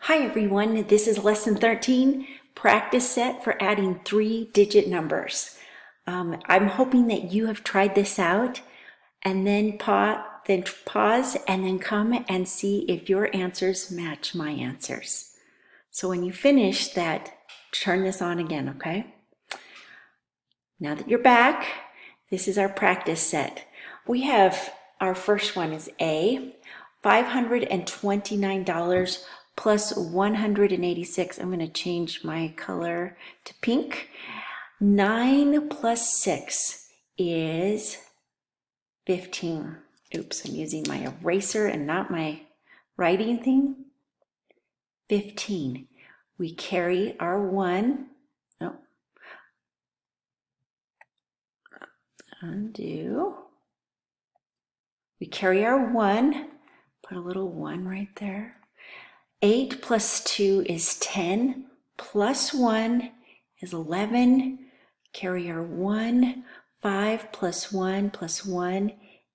Hi everyone, this is lesson 13, practice set for adding 3-digit numbers. I'm hoping that you have tried this out and then pause and then come and see if your answers match my answers. So when you finish that, turn this on again, okay? Now that you're back, this is our practice set. We have, our first one is A, $529 plus 186. I'm going to change my color to pink. 9 plus 6 is 15. Oops, I'm using my eraser and not my writing thing. 15. We carry our 1. Oh. Undo. We carry our 1. Put a little 1 right there. 8 plus 2 is 10, plus 1 is 11, carry our 1, 5 plus 1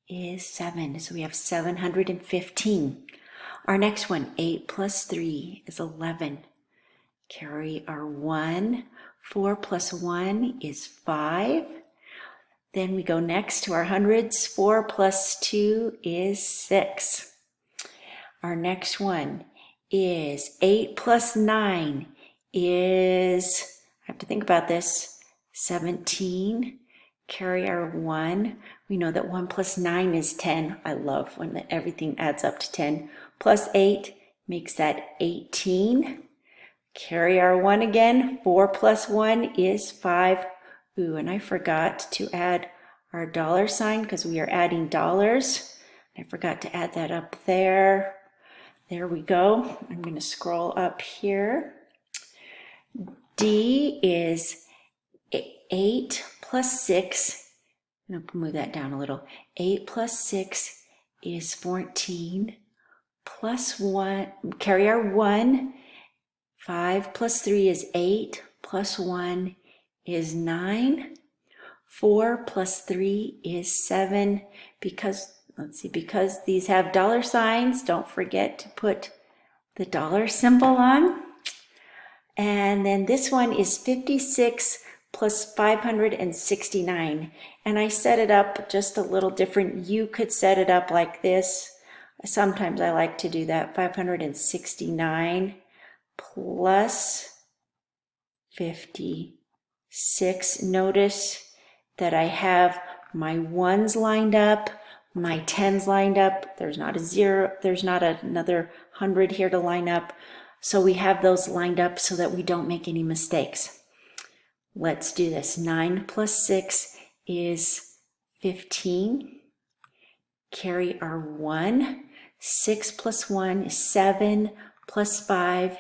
is 7, so we have 715. Our next one, 8 plus 3 is 11, carry our 1, 4 plus 1 is 5, then we go next to our hundreds, 4 plus 2 is 6. Our next one is 8 plus 9 is, I have to think about this, 17. Carry our 1. We know that 1 plus 9 is 10. I love when everything adds up to 10. Plus 8 makes that 18. Carry our 1 again. 4 plus 1 is 5. Ooh, and I forgot to add our dollar sign because we are adding dollars. I forgot to add that up there. There we go. I'm going to scroll up here. D is 8 plus 6. I'm going to move that down a little. 8 plus 6 is 14. Plus 1, carry our 1. 5 plus 3 is 8. Plus 1 is 9. 4 plus 3 is 7. Because these have dollar signs, don't forget to put the dollar symbol on. And then this one is 56 plus 569. And I set it up just a little different. You could set it up like this. Sometimes I like to do that. 569 plus 56. Notice that I have my ones lined up, my tens lined up. There's not a 0, there's not another 100 here to line up. So we have those lined up so that we don't make any mistakes. Let's do this. 9 plus 6 is 15. Carry our 1. 6 plus 1 is 7. Plus 5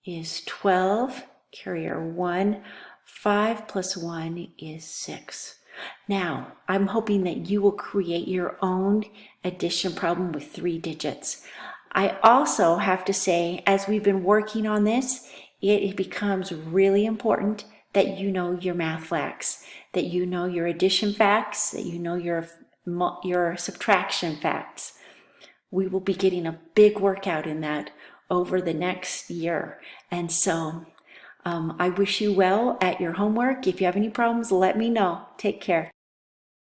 is 12. Carry our 1. 5 plus 1 is 6. Now, I'm hoping that you will create your own addition problem with 3 digits. I also have to say, as we've been working on this, it becomes really important that you know your math facts, that you know your addition facts, that you know your subtraction facts. We will be getting a big workout in that over the next year. And so I wish you well at your homework. If you have any problems, let me know. Take care.